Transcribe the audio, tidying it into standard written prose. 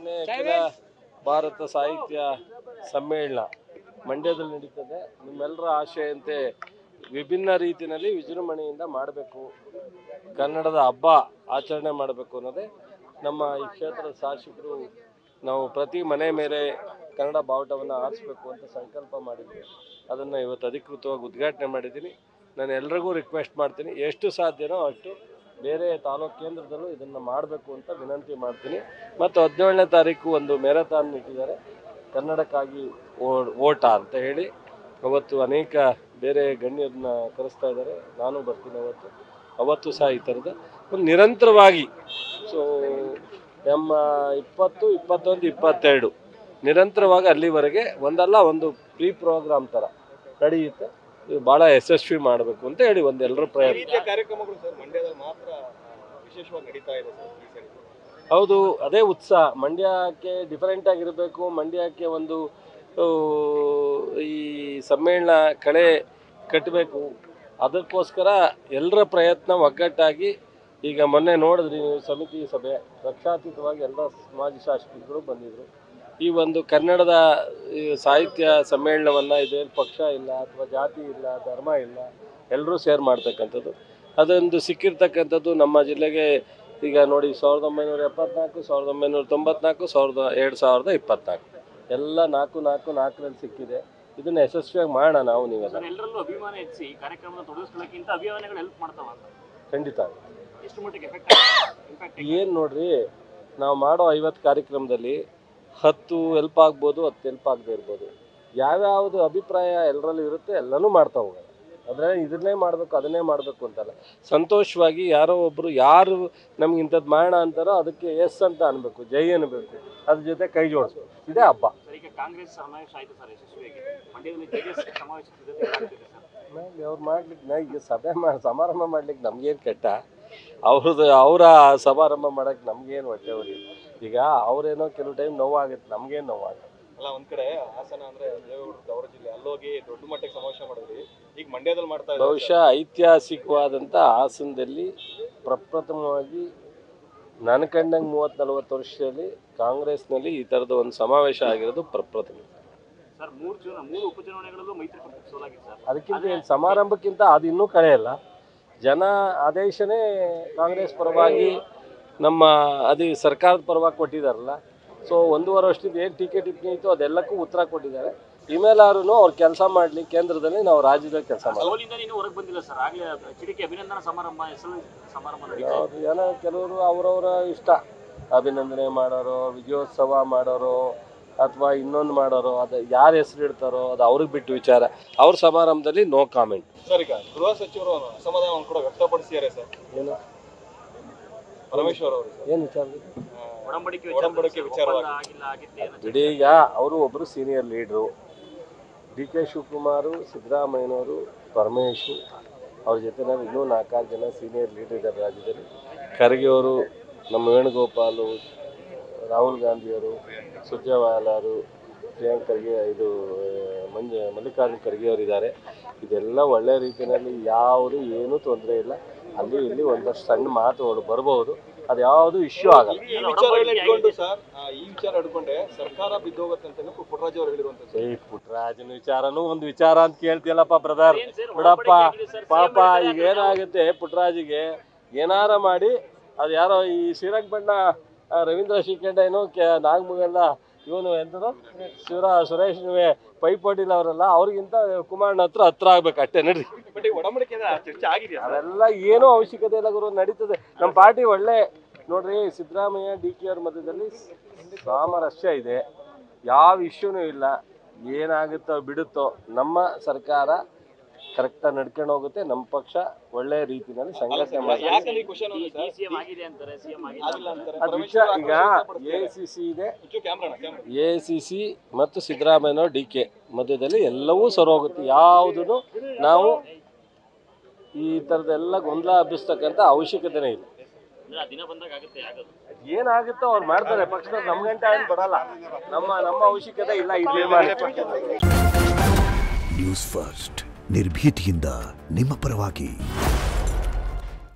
17ನೇ ಅಖಿಲ ಭಾರತ ಸಾಹಿತ್ಯ ಸಮ್ಮೇಳನ ಮಂಡ್ಯದಲ್ಲಿ ನಡೀತದೆ. ನಿಮ್ಮೆಲ್ಲರ ಆಶೆಯಂತೆ ವಿಭಿನ್ನ ರೀತಿಯಲ್ಲಿ ವಿಜೃಂಭಣೆಯಿಂದ ಮಾಡಬೇಕು, ಕನ್ನಡದ ಹಬ್ಬ ಆಚರಣೆ ಮಾಡಬೇಕು ಅನ್ನೋದೇ ನಮ್ಮ ಈ ಕ್ಷೇತ್ರದ ಶಾಸಕರು. ನಾವು ಪ್ರತಿ ಮನೆ ಮೇಲೆ ಕನ್ನಡ ಬಾವುಟವನ್ನು ಆರಿಸಬೇಕು ಅಂತ ಸಂಕಲ್ಪ ಮಾಡಿದ್ವಿ. ಅದನ್ನು ಇವತ್ತು ಅಧಿಕೃತವಾಗಿ ಉದ್ಘಾಟನೆ ಮಾಡಿದ್ದೀನಿ. ನಾನು ಎಲ್ರಿಗೂ ರಿಕ್ವೆಸ್ಟ್ ಮಾಡ್ತೀನಿ, ಎಷ್ಟು ಸಾಧ್ಯನೋ ಅಷ್ಟು ಬೇರೆ ತಾಲೂಕು ಕೇಂದ್ರದಲ್ಲೂ ಇದನ್ನು ಮಾಡಬೇಕು ಅಂತ ವಿನಂತಿ ಮಾಡ್ತೀನಿ. ಮತ್ತು 17ನೇ ತಾರೀಕು ಒಂದು ಮ್ಯಾರಥಾನ್ ಇಟ್ಟಿದ್ದಾರೆ, ಕನ್ನಡಕ್ಕಾಗಿ ಓಟ ಅಂತ ಹೇಳಿ. ಅವತ್ತು ಅನೇಕ ಬೇರೆ ಗಣ್ಯರನ್ನ ಕರೆಸ್ತಾ ಇದ್ದಾರೆ, ನಾನು ಬರ್ತೀನಿ ಅವತ್ತು ಸಹ ಈ ಥರದ ಒಂದು ನಿರಂತರವಾಗಿ. ಸೊ ನಮ್ಮ 20, 21, 22 ನಿರಂತರವಾಗಿ ಅಲ್ಲಿವರೆಗೆ ಒಂದಲ್ಲ ಒಂದು ಪ್ರೀ ಪ್ರೋಗ್ರಾಮ್ ಥರ ನಡೆಯುತ್ತೆ. ಇದು ಭಾಳ ಯಶಸ್ವಿ ಮಾಡಬೇಕು ಅಂತ ಹೇಳಿ ಎಲ್ಲರ ಪ್ರಯತ್ನ. ಕಾರ್ಯಕ್ರಮಗಳು ಸರ್ ಮಂಡ್ಯದಲ್ಲಿ ಮಾತ್ರ ವಿಶೇಷವಾಗಿ ನಡೀತಾ ಇದೆ ಸರ್. ಹೌದು, ಅದೇ ಉತ್ಸಾಹ. ಮಂಡ್ಯಕ್ಕೆ ಡಿಫರೆಂಟ್ ಆಗಿರಬೇಕು, ಮಂಡ್ಯಕ್ಕೆ ಒಂದು ಈ ಸಮ್ಮೇಳನ ಕಳೆ ಕಟ್ಟಬೇಕು. ಅದಕ್ಕೋಸ್ಕರ ಎಲ್ಲರ ಪ್ರಯತ್ನ ಒಗ್ಗಟ್ಟಾಗಿ. ಈಗ ಮೊನ್ನೆ ನೋಡಿದ್ರಿ ನೀವು, ಸಮಿತಿ ಸಭೆ ಪಕ್ಷಾತೀತವಾಗಿ ಎಲ್ಲ ಸಮಾಜ ಶಾಸಕರು ಬಂದಿದ್ದರು. ಈ ಒಂದು ಕನ್ನಡದ ಸಾಹಿತ್ಯ ಸಮ್ಮೇಳನವನ್ನು ಇದೇನು ಪಕ್ಷ ಇಲ್ಲ ಅಥವಾ ಜಾತಿ ಇಲ್ಲ, ಧರ್ಮ ಇಲ್ಲ, ಎಲ್ಲರೂ ಸೇರ್ ಮಾಡ್ತಕ್ಕಂಥದ್ದು. ಅದೊಂದು ಸಿಕ್ಕಿರ್ತಕ್ಕಂಥದ್ದು ನಮ್ಮ ಜಿಲ್ಲೆಗೆ. ಈಗ ನೋಡಿ, 1974, 1994, 2024 ಎಲ್ಲ 4 ಸಿಕ್ಕಿದೆ. ಇದನ್ನು ಯಶಸ್ವಿಯಾಗಿ ಮಾಡೋಣ ನಾವು ನೀವೆಲ್ಲ. ಖಂಡಿತ. ಏನು ನೋಡ್ರಿ, ನಾವು ಮಾಡೋ 50 ಕಾರ್ಯಕ್ರಮದಲ್ಲಿ 10 ಹೆಲ್ಪ್ ಆಗ್ಬೋದು, 10 ಹೆಲ್ಪ್ ಆಗದೆ ಇರ್ಬೋದು. ಯಾವ್ಯಾವುದು ಅಭಿಪ್ರಾಯ ಎಲ್ಲರಲ್ಲೂ ಇರುತ್ತೆ ಎಲ್ಲನೂ ಮಾಡ್ತಾ ಹೋಗೋಣ. ಆದರೆ ಇದನ್ನೇ ಮಾಡಬೇಕು ಅದನ್ನೇ ಮಾಡಬೇಕು ಅಂತಲ್ಲ, ಸಂತೋಷವಾಗಿ ಯಾರೋ ಒಬ್ಬರು ಯಾರು ನಮ್ಗೆ ಇಂಥದ್ದು ಮಾಡೋಣ ಅಂತಾರೋ ಅದಕ್ಕೆ ಎಸ್ ಅಂತ ಅನ್ಬೇಕು, ಜೈ ಅನ್ನಬೇಕು, ಅದ್ರ ಜೊತೆ ಕೈ ಜೋಡಿಸ್ಬೇಕು. ಇದೇ ಹಬ್ಬ. ಅವ್ರು ಮಾಡ್ಲಿಕ್ಕೆ ಈಗ ಸಮಾರಂಭ ಮಾಡ್ಲಿಕ್ಕೆ ನಮ್ಗೇನು ಕೆಟ್ಟ, ಅವರ ಸಮಾರಂಭ ಮಾಡೋಕ್ಕೆ ನಮ್ಗೇನು ಹೊಟ್ಟೆ ಉರಿ. ಈಗ ಅವರೇನೋ ಕೆಲವು ಟೈಮ್ ನೋವಾಗುತ್ತೆ, ನಮ್ಗೇನು ನೋವಾಗುತ್ತೆ. ಅಲ್ಲ, ಒಂದ್ ಕಡೆ ಹಾಸನ ಅಂದ್ರೆ ದೇವೇಗೌಡರು ಅವರ ಜಿಲ್ಲೆ, ಅಲ್ಲೋಗಿ ದೊಡ್ಡ ಮಟ್ಟಕ್ಕೆ ಸಮಾವೇಶ ಮಾಡಿದ್ರಿ. ಈಗ ಮಂಡ್ಯದಲ್ಲಿ ಮಾಡ್ತಾ ಇದ್ದಾರೆ. ಬಹುಶಃ ಐತಿಹಾಸಿಕವಾದಂಥ ಹಾಸನದಲ್ಲಿ ಪ್ರಪ್ರಥಮವಾಗಿ ನನ್ನ ಕಂಡಂಗೆ 30-40 ವರ್ಷದಲ್ಲಿ ಕಾಂಗ್ರೆಸ್ನಲ್ಲಿ ಈ ಥರದ ಒಂದು ಸಮಾವೇಶ ಆಗಿರೋದು ಪ್ರಪ್ರಥಮ. ಅದಕ್ಕಿಂತ ಸಮಾರಂಭಕ್ಕಿಂತ ಅದು ಇನ್ನೂ ಕಳೆಯಲ್ಲ. ಜನ ಆದೇಶನೇ ಕಾಂಗ್ರೆಸ್ ಪರವಾಗಿ, ನಮ್ಮ ಸರ್ಕಾರದ ಪರವಾಗಿ ಕೊಟ್ಟಿದ್ದಾರಲ್ಲ. ಸೊ 1.5 ವರ್ಷದಿಂದ ಏನು ಟೀಕೆ ಟಿಪ್ಪಣಿ ಇತ್ತು ಅದೆಲ್ಲಕ್ಕೂ ಉತ್ತರ ಕೊಟ್ಟಿದ್ದಾರೆ. ಇಮೇಲಾದ್ರೂ ಅವ್ರು ಕೆಲಸ ಮಾಡಲಿ, ಕೇಂದ್ರದಲ್ಲಿ ನಾವು ರಾಜ್ಯದಲ್ಲಿ ಕೆಲಸ ಮಾಡ್ತೀವಿ. ಜನ ಕೆಲವರು ಅವರವರ ಇಷ್ಟ, ಅಭಿನಂದನೆ ಮಾಡೋರು, ವಿಜಯೋತ್ಸವ ಮಾಡೋರು ಅಥವಾ ಇನ್ನೊಂದು ಮಾಡೋರು, ಅದು ಯಾರು ಹೆಸರು ಇಡ್ತಾರೋ ಅದು ಅವ್ರಿಗೆ ಬಿಟ್ಟು ವಿಚಾರ. ಅವ್ರ ಸಮಾರಂಭದಲ್ಲಿ ನೋ ಕಾಮೆಂಟ್. ಸರ್, ಈಗ ಗೃಹ ಸಚಿವರು ಅಸಮಾಧಾನವನ್ನು ಕೂಡ ವ್ಯಕ್ತಪಡಿಸಿದ್ದಾರೆ ಸರ್. ಏನು ಪರಮೇಶ್ವರ್ ಅವರು ಏನು ವಿಚಾರ ಒಡಂಬಡಿಕೆ ವಿಚಾರವಾಗಿ ಬಿಡಿ. ಈಗ ಅವರು ಒಬ್ಬರು ಸೀನಿಯರ್ ಲೀಡ್ರು, DK ಶಿವಕುಮಾರು, ಸಿದ್ದರಾಮಯ್ಯನವರು, ಪರಮೇಶು, ಅವ್ರ ಜೊತೆ ನಾವು ಇನ್ನೂ 4-5 ಜನ ಸೀನಿಯರ್ ಲೀಡರ್ ಇದ್ದಾರೆ ರಾಜ್ಯದಲ್ಲಿ. ಖರ್ಗೆ ಅವರು, ನಮ್ಮ ವೇಣುಗೋಪಾಲು, ರಾಹುಲ್ ಗಾಂಧಿಯವರು, ಸುರ್ಜೇವಾಲಾರು, ಪ್ರಿಯಾಂಕ್ ಖರ್ಗೆ, ಮಲ್ಲಿಕಾರ್ಜುನ್ ಖರ್ಗೆ ಅವರಿದ್ದಾರೆ. ಇದೆಲ್ಲ ಒಳ್ಳೆ ರೀತಿಯಲ್ಲಿ ಯಾವುದು ಏನೂ ತೊಂದರೆ ಇಲ್ಲ. ಅಲ್ಲಿ ಇಲ್ಲಿ ಒಂದಷ್ಟು ಸಣ್ಣ ಮಾತುಗಳು ಬರ್ಬೋದು, ಅದು ಯಾವುದು ಇಶ್ಯೂ ಆಗಲ್ಲ. ಈ ವಿಚಾರ ಹಿಡ್ಕೊಂಡೆ ಸರ್ಕಾರ ಬಿದ್ದೋಗುತ್ತೆ ಅಂತ ಪುಟ್ಟರಾಜ್ ಅವರು ಹೇಳಿರುವಂತ. ಪುಟ್ಟರಾಜನ ವಿಚಾರನೂ ಒಂದು ವಿಚಾರ ಅಂತ ಕೇಳ್ತಿಯಲ್ಲಪ್ಪ ಬ್ರದರ್, ಬಿಡಪ್ಪ. ಪಾಪ ಈಗ ಏನಾಗುತ್ತೆ, ಪುಟ್ಟರಾಜಿಗೆ ಏನಾರ ಮಾಡಿ ಅದು ಯಾರೋ ಈ ಶ್ರೀರಂಗಪಟ್ಟಣ ರವೀಂದ್ರ ಶ್ರೀಕಂಠ ಏನೋ ನಾಗಮಗಲ್ಲ ಇವನು ಎಂತನೋ ಸುರೇಶ್ನುವೆ ಪೈಪೋಟಿಲ್ಲ ಅವರೆಲ್ಲ, ಅವ್ರಿಗಿಂತ ಕುಮಾರಣ್ಣ ಹತ್ರ ಆಗ್ಬೇಕು ಅಷ್ಟೇ. ನಡ್ರಿ, ಅದೆಲ್ಲ ಏನೂ ಅವಶ್ಯಕತೆ ಇಲ್ಲ ಗುರು, ನಡೀತದೆ. ನಮ್ಮ ಪಾರ್ಟಿ ಒಳ್ಳೆ ನೋಡ್ರಿ. ಸಿದ್ದರಾಮಯ್ಯ DK ಅವ್ರ ಮಧ್ಯದಲ್ಲಿ ಸಾಮರಸ್ಯ ಇದೆ, ಯಾವ ಇಶ್ಯೂನೂ ಇಲ್ಲ. ಏನಾಗುತ್ತೋ ಬಿಡುತ್ತೋ, ನಮ್ಮ ಸರ್ಕಾರ ಕರೆಕ್ಟಾಗಿ ನಡ್ಕೊಂಡು ಹೋಗುತ್ತೆ. ನಮ್ಮ ಪಕ್ಷ ಒಳ್ಳೆ ರೀತಿಯಲ್ಲಿ ಸಂಘಟನೆ ಮಾಡ್ತಾರೆ. ಈಗ ACC ಇದೆ, ACC ಮತ್ತು ಸಿದ್ದರಾಮಯ್ಯನವರು DK ಮಧ್ಯದಲ್ಲಿ ಎಲ್ಲವೂ ಸರೋಗುತ್ತೆ. ಯಾವುದೂ ನಾವು ಈ ಥರದ್ದೆಲ್ಲ ಗೊಂದಲ ಹಬ್ಬಿಸ್ತಕ್ಕಂಥ ಅವಶ್ಯಕತೆನೇ ಇಲ್ಲ. ಏನಾಗುತ್ತೋ ಅವ್ರು ಮಾಡ್ತಾರೆ, ಪಕ್ಷದ ನಮ್ಮ ಗಂಟೆ ಏನು ಬರಲ್ಲ. ನಮ್ಮ ಅವಶ್ಯಕತೆ ಇಲ್ಲ. ನ್ಯೂಸ್ ಫಸ್ಟ್, ನಿರ್ಭೀತಿಯಿಂದ ನಿಮ್ಮ ಪರವಾಗಿ.